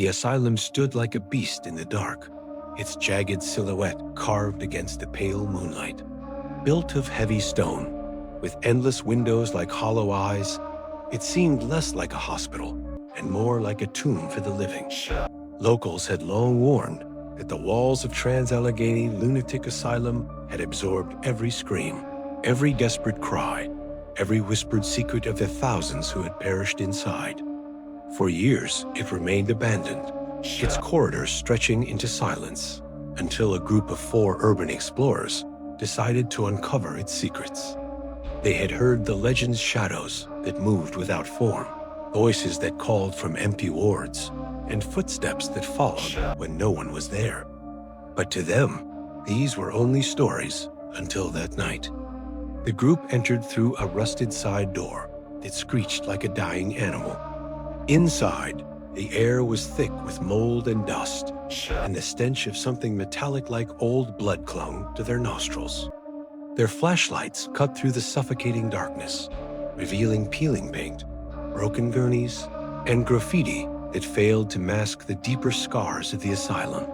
The asylum stood like a beast in the dark, its jagged silhouette carved against the pale moonlight. Built of heavy stone, with endless windows like hollow eyes, it seemed less like a hospital and more like a tomb for the living. Locals had long warned that the walls of Trans-Allegheny Lunatic Asylum had absorbed every scream, every desperate cry, every whispered secret of the thousands who had perished inside. For years, it remained abandoned, its corridors stretching into silence, until a group of 4 urban explorers decided to uncover its secrets. They had heard the legend's shadows that moved without form, voices that called from empty wards, and footsteps that followed when no one was there. But to them, these were only stories until that night. The group entered through a rusted side door that screeched like a dying animal. Inside, the air was thick with mold and dust, and the stench of something metallic like old blood clung to their nostrils. Their flashlights cut through the suffocating darkness, revealing peeling paint, broken gurneys, and graffiti that failed to mask the deeper scars of the asylum.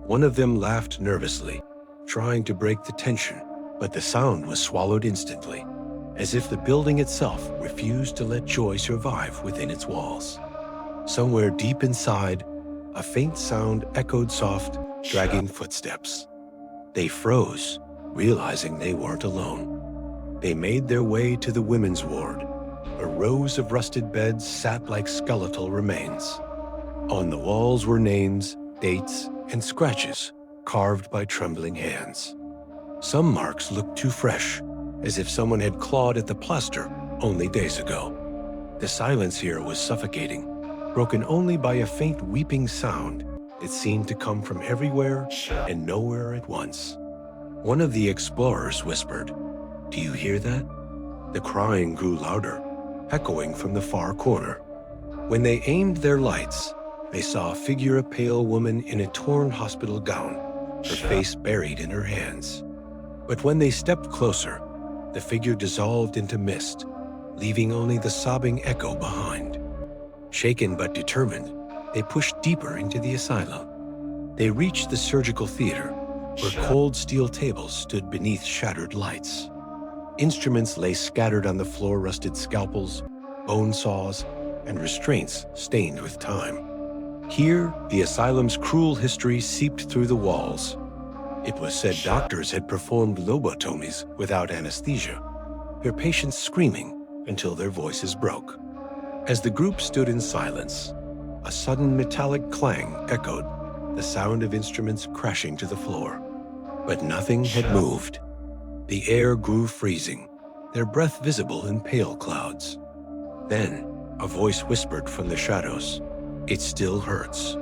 One of them laughed nervously, trying to break the tension, but the sound was swallowed instantly, as if the building itself refused to let joy survive within its walls. Somewhere deep inside, a faint sound echoed soft, dragging footsteps. They froze, realizing they weren't alone. They made their way to the women's ward, where rows of rusted beds sat like skeletal remains. On the walls were names, dates, and scratches carved by trembling hands. Some marks looked too fresh, as if someone had clawed at the plaster only days ago. The silence here was suffocating, broken only by a faint weeping sound that seemed to come from everywhere and nowhere at once. One of the explorers whispered, "Do you hear that?" The crying grew louder, echoing from the far corner. When they aimed their lights, they saw a figure, a pale woman in a torn hospital gown, her face buried in her hands. But when they stepped closer, the figure dissolved into mist, leaving only the sobbing echo behind. Shaken but determined, they pushed deeper into the asylum. They reached the surgical theater, where cold steel tables stood beneath shattered lights. Instruments lay scattered on the floor, rusted scalpels, bone saws, and restraints stained with time. Here, the asylum's cruel history seeped through the walls. It was said doctors had performed lobotomies without anesthesia, their patients screaming until their voices broke. As the group stood in silence, a sudden metallic clang echoed, the sound of instruments crashing to the floor. But nothing had moved. The air grew freezing, their breath visible in pale clouds. Then, a voice whispered from the shadows, "It still hurts."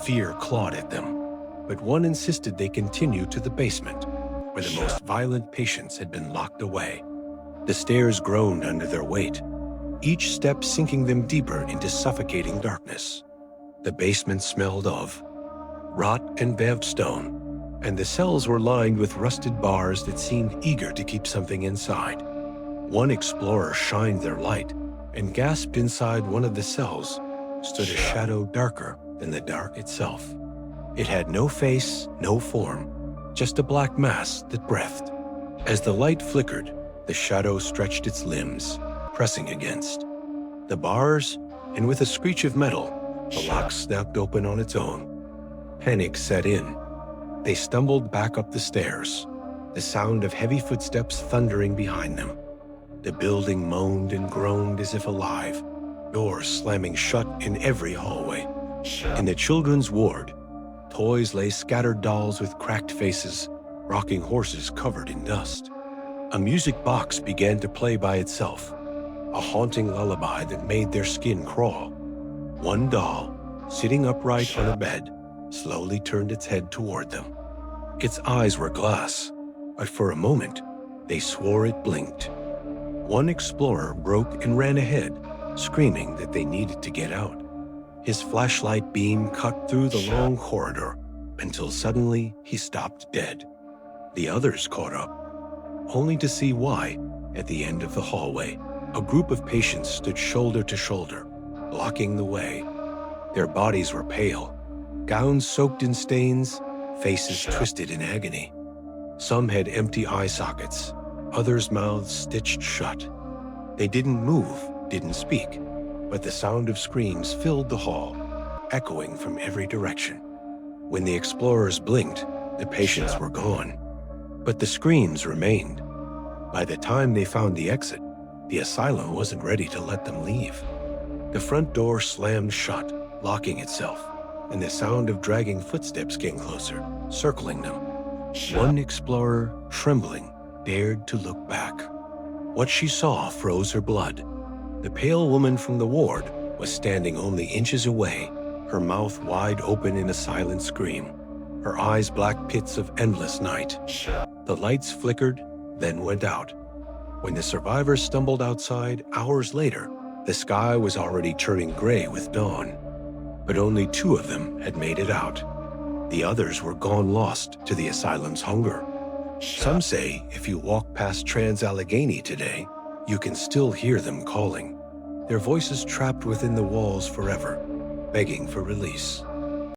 Fear clawed at them, but one insisted they continue to the basement, where the most violent patients had been locked away. The stairs groaned under their weight, each step sinking them deeper into suffocating darkness. The basement smelled of rot and baved stone, and the cells were lined with rusted bars that seemed eager to keep something inside. One explorer shined their light, and gasped inside one of the cells stood a shadow darker than the dark itself. It had no face, no form, just a black mass that breathed. As the light flickered, the shadow stretched its limbs, pressing against the bars, and with a screech of metal, the lock snapped open on its own. Panic set in. They stumbled back up the stairs, the sound of heavy footsteps thundering behind them. The building moaned and groaned as if alive, doors slamming shut in every hallway. In the children's ward, toys lay scattered, dolls with cracked faces, rocking horses covered in dust. A music box began to play by itself, a haunting lullaby that made their skin crawl. One doll, sitting upright on a bed, slowly turned its head toward them. Its eyes were glass, but for a moment, they swore it blinked. One explorer broke and ran ahead, screaming that they needed to get out. His flashlight beam cut through the long corridor until suddenly he stopped dead. The others caught up, only to see why, at the end of the hallway, a group of patients stood shoulder to shoulder, blocking the way. Their bodies were pale, gowns soaked in stains, faces twisted in agony. Some had empty eye sockets, others' mouths stitched shut. They didn't move, didn't speak, but the sound of screams filled the hall, echoing from every direction. When the explorers blinked, the patients were gone, but the screams remained. By the time they found the exit, the asylum wasn't ready to let them leave. The front door slammed shut, locking itself, and the sound of dragging footsteps came closer, circling them. One explorer, trembling, dared to look back. What she saw froze her blood. The pale woman from the ward was standing only inches away, her mouth wide open in a silent scream, her eyes black pits of endless night. The lights flickered, then went out. When the survivors stumbled outside hours later, the sky was already turning gray with dawn. But only 2 of them had made it out. The others were gone lost to the asylum's hunger. Some say if you walk past Trans-Allegheny today, you can still hear them calling, their voices trapped within the walls forever, begging for release.